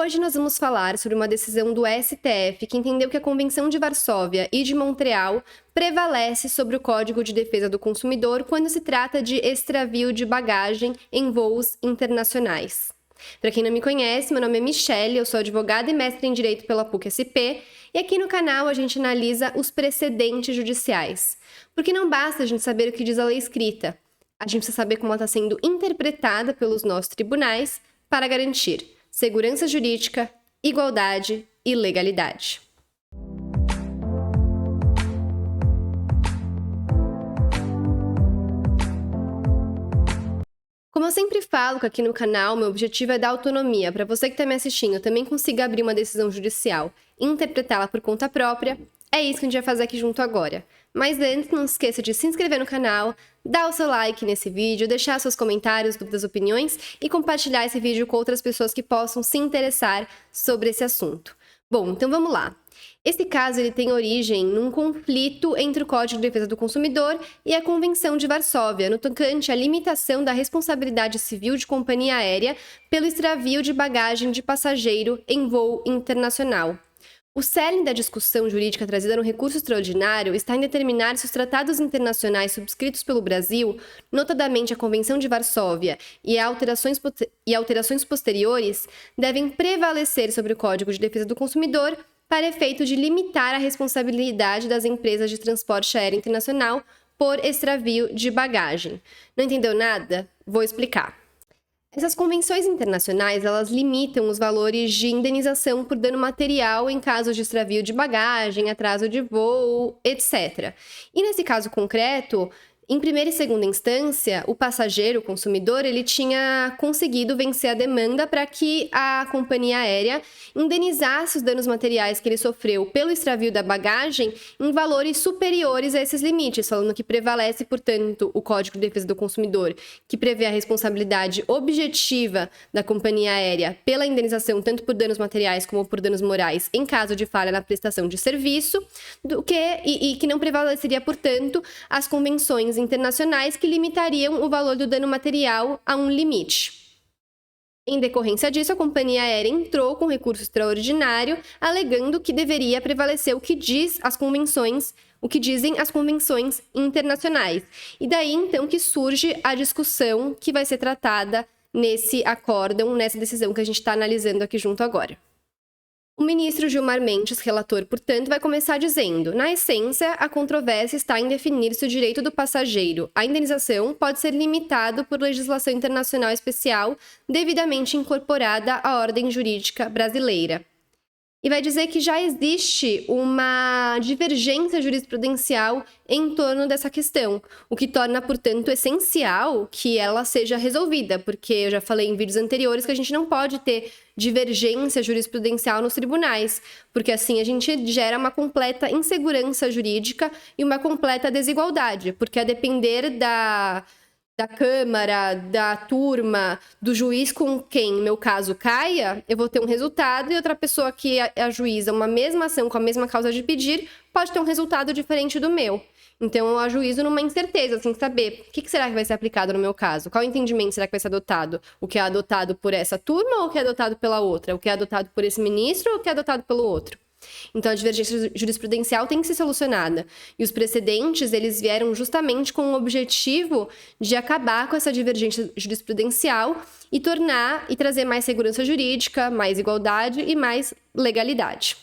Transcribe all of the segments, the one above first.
Hoje nós vamos falar sobre uma decisão do STF que entendeu que a Convenção de Varsóvia e de Montreal prevalece sobre o Código de Defesa do Consumidor quando se trata de extravio de bagagem em voos internacionais. Para quem não me conhece, meu nome é Michelle, eu sou advogada e mestre em Direito pela PUC-SP, e aqui no canal a gente analisa os precedentes judiciais. Porque não basta a gente saber o que diz a lei escrita, a gente precisa saber como ela está sendo interpretada pelos nossos tribunais para garantir segurança jurídica, igualdade e legalidade. Como eu sempre falo que aqui no canal, meu objetivo é dar autonomia para você que está me assistindo também consiga abrir uma decisão judicial e interpretá-la por conta própria. É isso que a gente vai fazer aqui junto agora. Mas antes, não se esqueça de se inscrever no canal, dar o seu like nesse vídeo, deixar seus comentários, dúvidas, opiniões e compartilhar esse vídeo com outras pessoas que possam se interessar sobre esse assunto. Bom, então vamos lá. Esse caso ele tem origem num conflito entre o Código de Defesa do Consumidor e a Convenção de Varsóvia, no tocante à limitação da responsabilidade civil de companhia aérea pelo extravio de bagagem de passageiro em voo internacional. O cerne da discussão jurídica trazida no recurso extraordinário está em determinar se os tratados internacionais subscritos pelo Brasil, notadamente a Convenção de Varsóvia e alterações posteriores, devem prevalecer sobre o Código de Defesa do Consumidor para efeito de limitar a responsabilidade das empresas de transporte aéreo internacional por extravio de bagagem. Não entendeu nada? Vou explicar. Essas convenções internacionais, elas limitam os valores de indenização por dano material em casos de extravio de bagagem, atraso de voo, etc. E nesse caso concreto, em primeira e segunda instância, o passageiro, o consumidor, ele tinha conseguido vencer a demanda para que a companhia aérea indenizasse os danos materiais que ele sofreu pelo extravio da bagagem em valores superiores a esses limites, falando que prevalece, portanto, o Código de Defesa do Consumidor, que prevê a responsabilidade objetiva da companhia aérea pela indenização tanto por danos materiais como por danos morais em caso de falha na prestação de serviço, e que não prevaleceria, portanto, as convenções internacionais que limitariam o valor do dano material a um limite. Em decorrência disso, a companhia aérea entrou com recurso extraordinário, alegando que deveria prevalecer o que dizem as convenções internacionais. E daí, então, que surge a discussão que vai ser tratada nesse acórdão, nessa decisão que a gente está analisando aqui junto agora. O ministro Gilmar Mendes, relator, portanto, vai começar dizendo: na essência, a controvérsia está em definir se o direito do passageiro à indenização pode ser limitado por legislação internacional especial devidamente incorporada à ordem jurídica brasileira. E vai dizer que já existe uma divergência jurisprudencial em torno dessa questão, o que torna, portanto, essencial que ela seja resolvida, porque eu já falei em vídeos anteriores que a gente não pode ter divergência jurisprudencial nos tribunais, porque assim a gente gera uma completa insegurança jurídica e uma completa desigualdade, porque a depender da Câmara, da turma, do juiz com quem, no meu caso, caia, eu vou ter um resultado e outra pessoa que ajuiza uma mesma ação com a mesma causa de pedir pode ter um resultado diferente do meu. Então, eu ajuizo numa incerteza, sem saber o que será que vai ser aplicado no meu caso, qual entendimento será que vai ser adotado, o que é adotado por essa turma ou o que é adotado pela outra, o que é adotado por esse ministro ou o que é adotado pelo outro. Então, a divergência jurisprudencial tem que ser solucionada. E os precedentes, eles vieram justamente com o objetivo de acabar com essa divergência jurisprudencial e trazer mais segurança jurídica, mais igualdade e mais legalidade.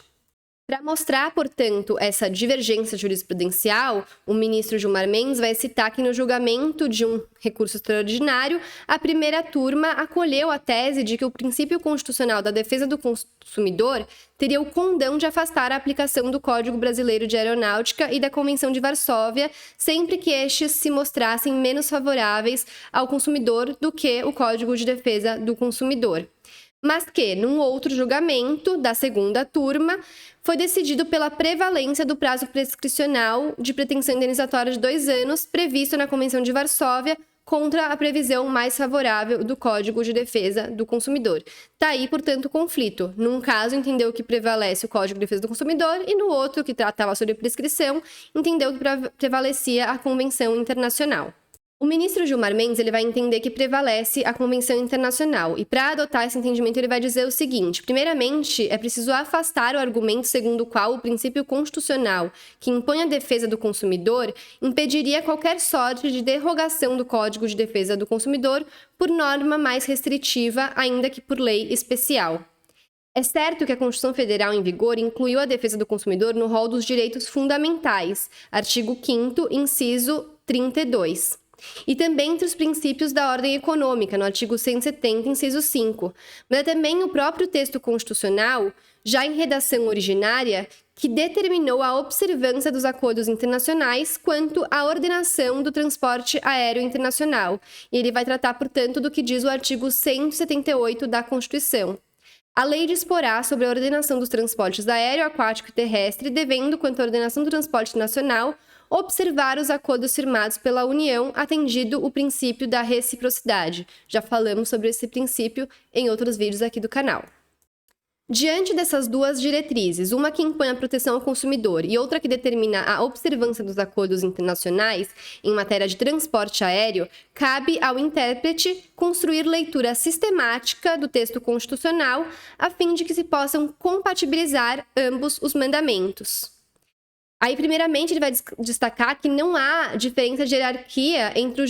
Para mostrar, portanto, essa divergência jurisprudencial, o ministro Gilmar Mendes vai citar que no julgamento de um recurso extraordinário, a primeira turma acolheu a tese de que o princípio constitucional da defesa do consumidor teria o condão de afastar a aplicação do Código Brasileiro de Aeronáutica e da Convenção de Varsóvia, sempre que estes se mostrassem menos favoráveis ao consumidor do que o Código de Defesa do Consumidor. Mas que, num outro julgamento da segunda turma, foi decidido pela prevalência do prazo prescricional de pretensão indenizatória de 2 anos, previsto na Convenção de Varsóvia, contra a previsão mais favorável do Código de Defesa do Consumidor. Tá aí, portanto, o conflito. Num caso, entendeu que prevalece o Código de Defesa do Consumidor e no outro, que tratava sobre prescrição, entendeu que prevalecia a Convenção Internacional. O ministro Gilmar Mendes ele vai entender que prevalece a Convenção Internacional. E para adotar esse entendimento, ele vai dizer o seguinte: primeiramente, é preciso afastar o argumento segundo o qual o princípio constitucional que impõe a defesa do consumidor impediria qualquer sorte de derrogação do Código de Defesa do Consumidor por norma mais restritiva, ainda que por lei especial. É certo que a Constituição Federal em vigor incluiu a defesa do consumidor no rol dos direitos fundamentais, artigo 5º, inciso 32. E também entre os princípios da ordem econômica, no artigo 170, inciso 5. Mas é também o próprio texto constitucional, já em redação originária, que determinou a observância dos acordos internacionais quanto à ordenação do transporte aéreo internacional. E ele vai tratar, portanto, do que diz o artigo 178 da Constituição. A lei disporá sobre a ordenação dos transportes aéreo, aquático e terrestre, devendo, quanto à ordenação do transporte nacional, observar os acordos firmados pela União, atendido o princípio da reciprocidade. Já falamos sobre esse princípio em outros vídeos aqui do canal. Diante dessas duas diretrizes, uma que impõe a proteção ao consumidor e outra que determina a observância dos acordos internacionais em matéria de transporte aéreo, cabe ao intérprete construir leitura sistemática do texto constitucional a fim de que se possam compatibilizar ambos os mandamentos. Aí, primeiramente, ele vai destacar que não há diferença de hierarquia entre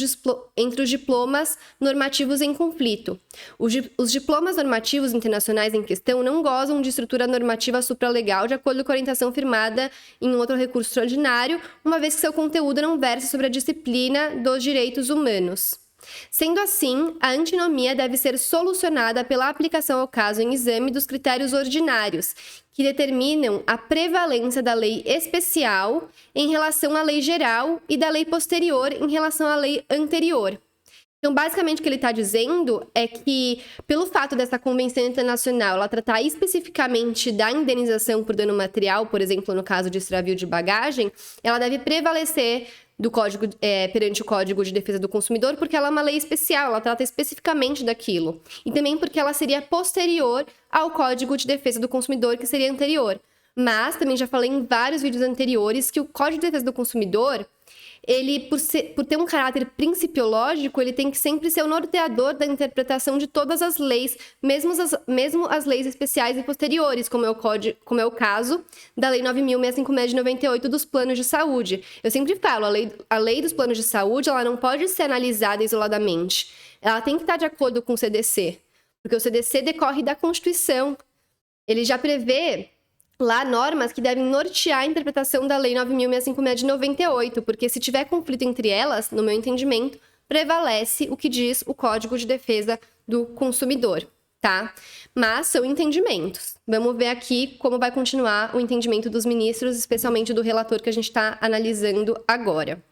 os diplomas normativos em conflito. Os diplomas normativos internacionais em questão não gozam de estrutura normativa supralegal de acordo com a orientação firmada em um outro recurso extraordinário, uma vez que seu conteúdo não versa sobre a disciplina dos direitos humanos. Sendo assim, a antinomia deve ser solucionada pela aplicação ao caso em exame dos critérios ordinários, que determinam a prevalência da lei especial em relação à lei geral e da lei posterior em relação à lei anterior. Então, basicamente, o que ele está dizendo é que, pelo fato dessa convenção internacional ela tratar especificamente da indenização por dano material, por exemplo, no caso de extravio de bagagem, ela deve prevalecer do código, perante o Código de Defesa do Consumidor, porque ela é uma lei especial, ela trata especificamente daquilo. E também porque ela seria posterior ao Código de Defesa do Consumidor, que seria anterior. Mas, também já falei em vários vídeos anteriores, que o Código de Defesa do Consumidor, ele, por ter um caráter principiológico, ele tem que sempre ser o norteador da interpretação de todas as leis, mesmo as leis especiais e posteriores, como é o caso da Lei 9.656 de 98 dos planos de saúde. Eu sempre falo, a lei dos planos de saúde, ela não pode ser analisada isoladamente. Ela tem que estar de acordo com o CDC, porque o CDC decorre da Constituição. Ele já prevê lá normas que devem nortear a interpretação da Lei 9.656 de 98, porque se tiver conflito entre elas, no meu entendimento, prevalece o que diz o Código de Defesa do Consumidor, tá? Mas são entendimentos. Vamos ver aqui como vai continuar o entendimento dos ministros, especialmente do relator que a gente está analisando agora.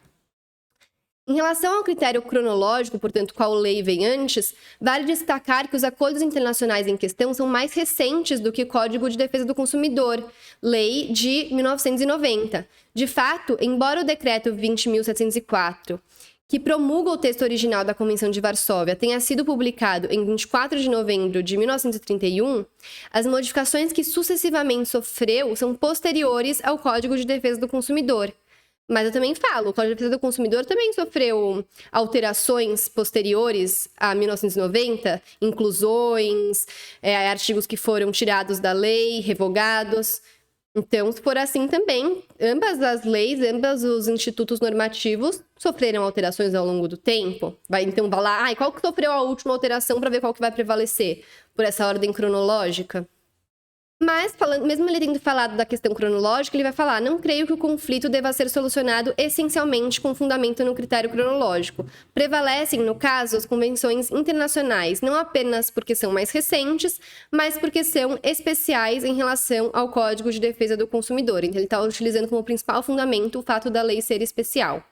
Em relação ao critério cronológico, portanto, qual lei vem antes, vale destacar que os acordos internacionais em questão são mais recentes do que o Código de Defesa do Consumidor, lei de 1990. De fato, embora o decreto 20.704, que promulga o texto original da Convenção de Varsóvia, tenha sido publicado em 24 de novembro de 1931, as modificações que sucessivamente sofreu são posteriores ao Código de Defesa do Consumidor. Mas eu também falo, o Código de Defesa do Consumidor também sofreu alterações posteriores a 1990, inclusões, artigos que foram tirados da lei, revogados. Então, se for assim também, ambas as leis, ambos os institutos normativos sofreram alterações ao longo do tempo. Então, vai lá, qual que sofreu a última alteração para ver qual que vai prevalecer por essa ordem cronológica? Mas, mesmo ele tendo falado da questão cronológica, ele vai falar: não creio que o conflito deva ser solucionado essencialmente com fundamento no critério cronológico. Prevalecem, no caso, as convenções internacionais, não apenas porque são mais recentes, mas porque são especiais em relação ao Código de Defesa do Consumidor. Então, ele está utilizando como principal fundamento o fato da lei ser especial.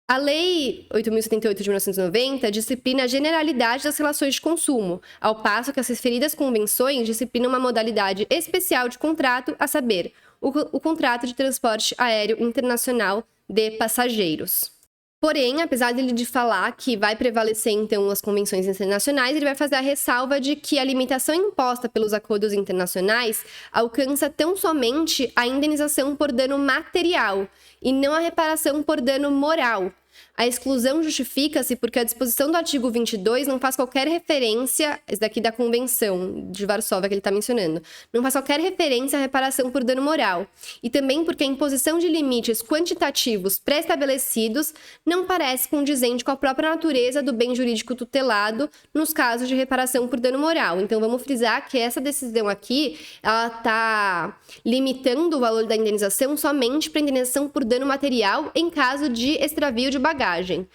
A Lei 8.078 de 1990 disciplina a generalidade das relações de consumo, ao passo que as referidas convenções disciplinam uma modalidade especial de contrato, a saber, o contrato de transporte aéreo internacional de passageiros. Porém, apesar dele de falar que vai prevalecer, então, as convenções internacionais, ele vai fazer a ressalva de que a limitação imposta pelos acordos internacionais alcança tão somente a indenização por dano material e não a reparação por dano moral. A exclusão justifica-se porque a disposição do artigo 22 não faz qualquer referência, esse daqui da Convenção de Varsóvia que ele está mencionando, não faz qualquer referência à reparação por dano moral. E também porque a imposição de limites quantitativos pré-estabelecidos não parece condizente com a própria natureza do bem jurídico tutelado nos casos de reparação por dano moral. Então, vamos frisar que essa decisão aqui, ela está limitando o valor da indenização somente para indenização por dano material em caso de extravio de bagagem.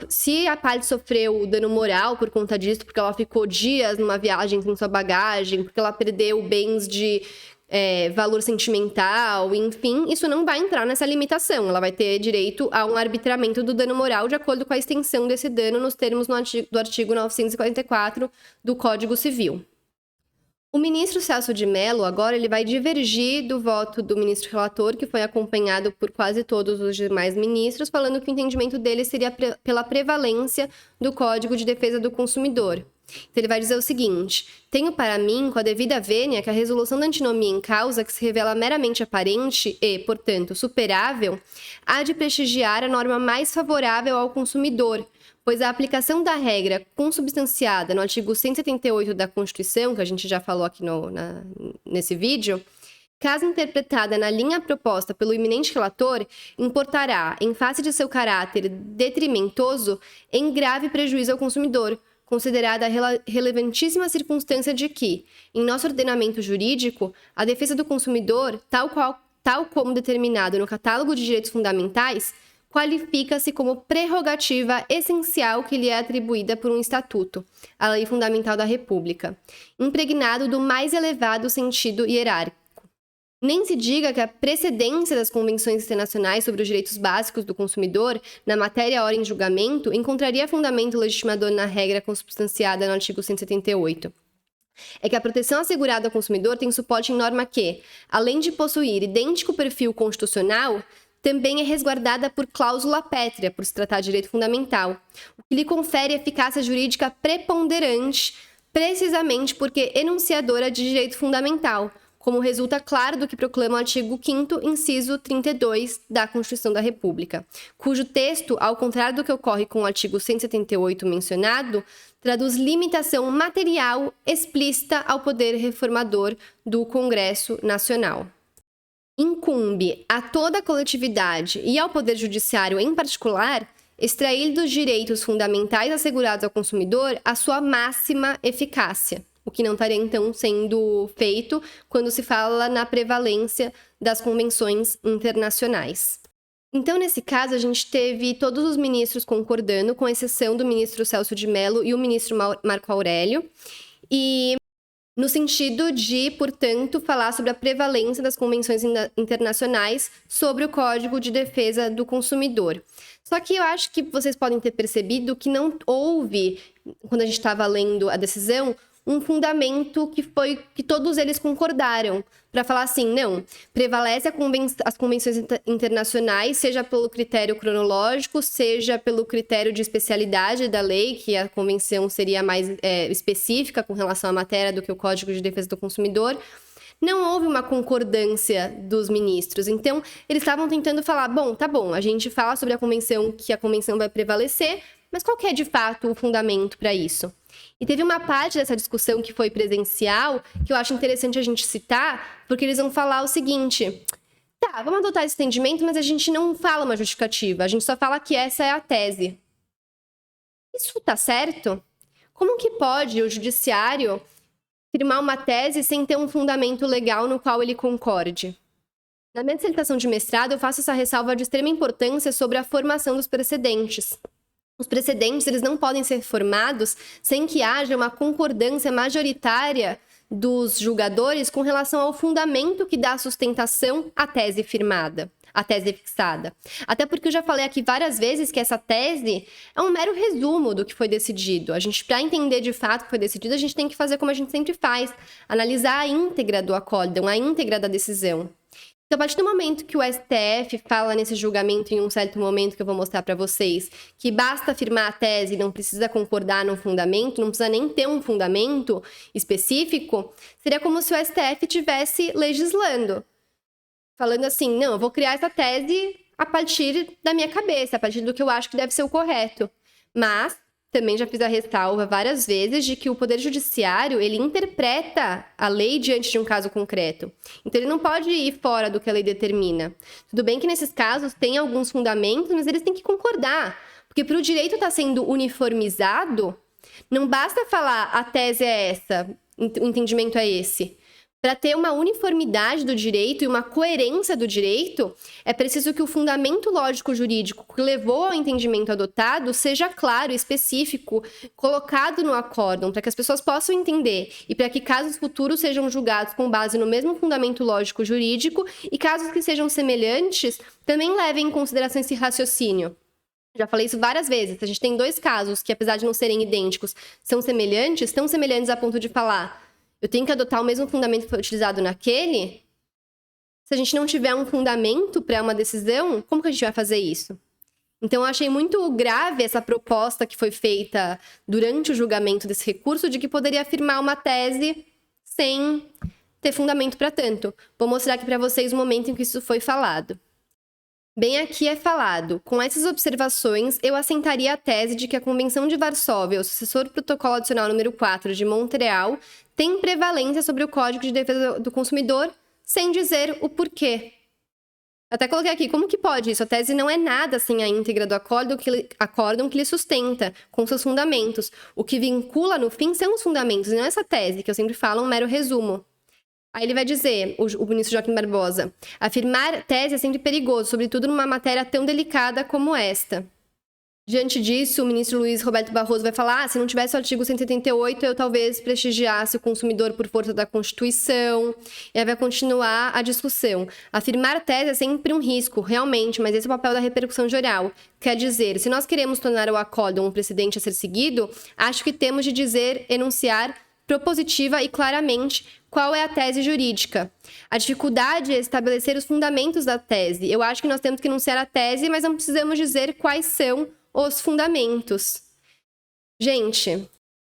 Se a parte sofreu dano moral por conta disso, porque ela ficou dias numa viagem sem sua bagagem, porque ela perdeu bens de valor sentimental, enfim, isso não vai entrar nessa limitação. Ela vai ter direito a um arbitramento do dano moral de acordo com a extensão desse dano nos termos do artigo 944 do Código Civil. O ministro Celso de Mello, agora, ele vai divergir do voto do ministro relator, que foi acompanhado por quase todos os demais ministros, falando que o entendimento dele seria pela prevalência do Código de Defesa do Consumidor. Então, ele vai dizer o seguinte: tenho para mim, com a devida vênia, que a resolução da antinomia em causa, que se revela meramente aparente e, portanto, superável, há de prestigiar a norma mais favorável ao consumidor, pois a aplicação da regra consubstanciada no artigo 178 da Constituição, que a gente já falou aqui nesse vídeo, caso interpretada na linha proposta pelo eminente relator, importará, em face de seu caráter detrimentoso, em grave prejuízo ao consumidor, considerada a relevantíssima circunstância de que, em nosso ordenamento jurídico, a defesa do consumidor, tal como determinado no Catálogo de Direitos Fundamentais, qualifica-se como prerrogativa essencial que lhe é atribuída por um estatuto, a Lei Fundamental da República, impregnado do mais elevado sentido hierárquico. Nem se diga que a precedência das convenções internacionais sobre os direitos básicos do consumidor, na matéria ora em julgamento, encontraria fundamento legitimador na regra consubstanciada no artigo 178. É que a proteção assegurada ao consumidor tem suporte em norma que, além de possuir idêntico perfil constitucional, também é resguardada por cláusula pétrea, por se tratar de direito fundamental, o que lhe confere eficácia jurídica preponderante, precisamente porque enunciadora de direito fundamental, como resulta claro do que proclama o artigo 5º, inciso 32 da Constituição da República, cujo texto, ao contrário do que ocorre com o artigo 178 mencionado, traduz limitação material explícita ao poder reformador do Congresso Nacional. Incumbe a toda a coletividade e ao Poder Judiciário em particular extrair dos direitos fundamentais assegurados ao consumidor a sua máxima eficácia, o que não estaria, então, sendo feito quando se fala na prevalência das convenções internacionais. Então, nesse caso, a gente teve todos os ministros concordando, com exceção do ministro Celso de Mello e o ministro Marco Aurélio, e no sentido de, portanto, falar sobre a prevalência das convenções internacionais sobre o Código de Defesa do Consumidor. Só que eu acho que vocês podem ter percebido que não houve, quando a gente estava lendo a decisão, um fundamento que todos eles concordaram, para falar assim, não, prevalece as convenções internacionais, seja pelo critério cronológico, seja pelo critério de especialidade da lei, que a convenção seria mais específica com relação à matéria do que o Código de Defesa do Consumidor. Não houve uma concordância dos ministros. Então, eles estavam tentando falar, bom, tá bom, a gente fala sobre a convenção, que a convenção vai prevalecer, mas qual que é, de fato, o fundamento para isso? E teve uma parte dessa discussão que foi presencial, que eu acho interessante a gente citar, porque eles vão falar o seguinte: tá, vamos adotar esse entendimento, mas a gente não fala uma justificativa, a gente só fala que essa é a tese. Isso tá certo? Como que pode o judiciário firmar uma tese sem ter um fundamento legal no qual ele concorde? Na minha dissertação de mestrado, eu faço essa ressalva de extrema importância sobre a formação dos precedentes. Os precedentes, eles não podem ser formados sem que haja uma concordância majoritária dos julgadores com relação ao fundamento que dá sustentação à tese firmada, à tese fixada. Até porque eu já falei aqui várias vezes que essa tese é um mero resumo do que foi decidido. A gente, para entender de fato o que foi decidido, a gente tem que fazer como a gente sempre faz, analisar a íntegra do acórdão, a íntegra da decisão. Então, a partir do momento que o STF fala nesse julgamento, em um certo momento que eu vou mostrar para vocês, que basta afirmar a tese e não precisa concordar no fundamento, não precisa nem ter um fundamento específico, seria como se o STF estivesse legislando. Falando assim, não, eu vou criar essa tese a partir da minha cabeça, a partir do que eu acho que deve ser o correto. Mas também já fiz a ressalva várias vezes de que o Poder Judiciário, ele interpreta a lei diante de um caso concreto. Então, ele não pode ir fora do que a lei determina. Tudo bem que nesses casos tem alguns fundamentos, mas eles têm que concordar. Porque para o direito estar sendo uniformizado, não basta falar a tese é essa, o entendimento é esse. Para ter uma uniformidade do direito e uma coerência do direito, é preciso que o fundamento lógico-jurídico que levou ao entendimento adotado seja claro, específico, colocado no acórdão, para que as pessoas possam entender e para que casos futuros sejam julgados com base no mesmo fundamento lógico-jurídico e casos que sejam semelhantes também levem em consideração esse raciocínio. Já falei isso várias vezes. A gente tem 2 casos que, apesar de não serem idênticos, são semelhantes, tão semelhantes a ponto de falar eu tenho que adotar o mesmo fundamento que foi utilizado naquele? Se a gente não tiver um fundamento para uma decisão, como que a gente vai fazer isso? Então, eu achei muito grave essa proposta que foi feita durante o julgamento desse recurso de que poderia afirmar uma tese sem ter fundamento para tanto. Vou mostrar aqui para vocês o momento em que isso foi falado. Bem, aqui é falado, com essas observações, eu assentaria a tese de que a Convenção de Varsóvia, o sucessor protocolo adicional número 4 de Montreal, tem prevalência sobre o Código de Defesa do Consumidor, sem dizer o porquê. Até coloquei aqui, como que pode isso? A tese não é nada sem a íntegra do acórdão que lhe sustenta, com seus fundamentos. O que vincula no fim são os fundamentos, e não essa tese, que eu sempre falo, um mero resumo. Aí ele vai dizer, o ministro Joaquim Barbosa, afirmar tese é sempre perigoso, sobretudo numa matéria tão delicada como esta. Diante disso, o ministro Luiz Roberto Barroso vai falar, se não tivesse o artigo 178, eu talvez prestigiasse o consumidor por força da Constituição, e aí vai continuar a discussão. Afirmar tese é sempre um risco, realmente, mas esse é o papel da repercussão geral. Quer dizer, se nós queremos tornar o acórdão um precedente a ser seguido, acho que temos de dizer, enunciar propositiva e claramente qual é a tese jurídica. A dificuldade é estabelecer os fundamentos da tese. Eu acho que nós temos que enunciar a tese, mas não precisamos dizer quais são os fundamentos. Gente,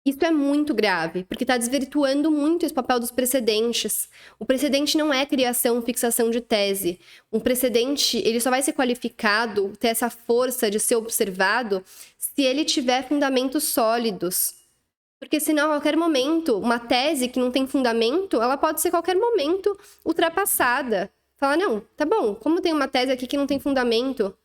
isso é muito grave, porque está desvirtuando muito esse papel dos precedentes. O precedente não é criação, fixação de tese. Um precedente, ele só vai ser qualificado, ter essa força de ser observado, se ele tiver fundamentos sólidos. Porque senão, a qualquer momento, uma tese que não tem fundamento, ela pode ser a qualquer momento ultrapassada. Falar, não, tá bom, como tem uma tese aqui que não tem fundamento,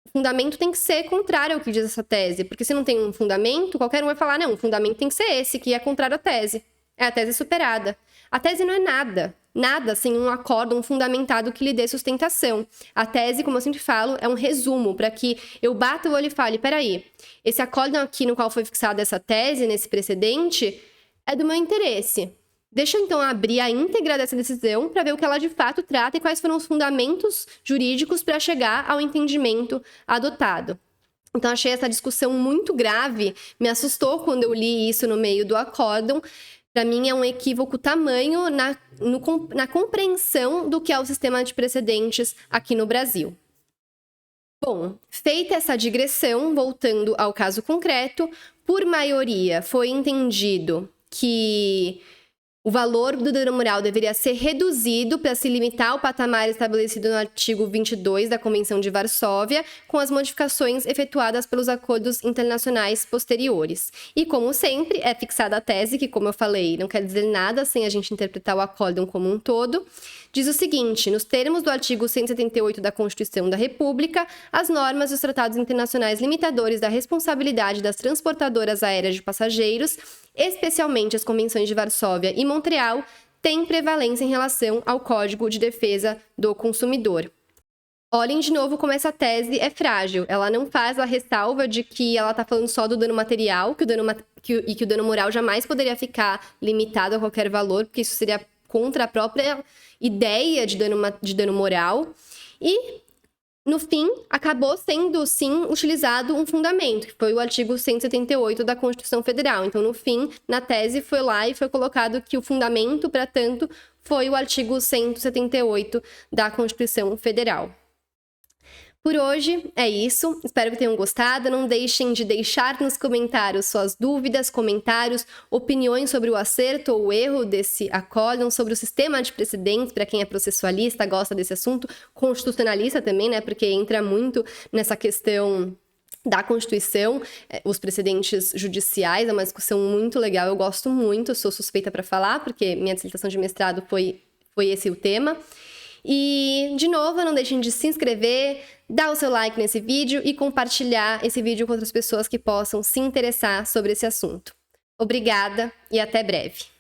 o fundamento tem que ser contrário ao que diz essa tese. Porque se não tem um fundamento, qualquer um vai falar, não, o fundamento tem que ser esse, que é contrário à tese. É a tese superada. A tese não é nada. Nada sem um acórdão fundamentado que lhe dê sustentação. A tese, como eu sempre falo, é um resumo para que eu bata o olho e fale, peraí, esse acórdão aqui no qual foi fixada essa tese, nesse precedente, é do meu interesse. Deixa eu, então, abrir a íntegra dessa decisão para ver o que ela de fato trata e quais foram os fundamentos jurídicos para chegar ao entendimento adotado. Então, achei essa discussão muito grave, me assustou quando eu li isso no meio do acórdão. Para mim, é um equívoco tamanho na compreensão do que é o sistema de precedentes aqui no Brasil. Bom, feita essa digressão, voltando ao caso concreto, por maioria foi entendido que o valor do dano moral deveria ser reduzido para se limitar ao patamar estabelecido no artigo 22 da Convenção de Varsóvia, com as modificações efetuadas pelos acordos internacionais posteriores. E, como sempre, é fixada a tese, que, como eu falei, não quer dizer nada sem a gente interpretar o acórdão como um todo, diz o seguinte, nos termos do artigo 178 da Constituição da República, as normas dos tratados internacionais limitadores da responsabilidade das transportadoras aéreas de passageiros, especialmente as convenções de Varsóvia e Montreal, têm prevalência em relação ao Código de Defesa do Consumidor. Olhem de novo como essa tese é frágil. Ela não faz a ressalva de que ela está falando só do dano material, que o dano moral jamais poderia ficar limitado a qualquer valor, porque isso seria contra a própria ideia de dano moral. E, no fim, acabou sendo, sim, utilizado um fundamento, que foi o artigo 178 da Constituição Federal. Então, no fim, na tese, foi lá e foi colocado que o fundamento, para tanto, foi o artigo 178 da Constituição Federal. Por hoje é isso, espero que tenham gostado. Não deixem de deixar nos comentários suas dúvidas, comentários, opiniões sobre o acerto ou o erro desse acórdão, sobre o sistema de precedentes, para quem é processualista, gosta desse assunto, constitucionalista também, né? Porque entra muito nessa questão da Constituição, os precedentes judiciais, é uma discussão muito legal, eu gosto muito, sou suspeita para falar, porque minha dissertação de mestrado foi esse o tema. E, de novo, não deixem de se inscrever, dar o seu like nesse vídeo e compartilhar esse vídeo com outras pessoas que possam se interessar sobre esse assunto. Obrigada e até breve!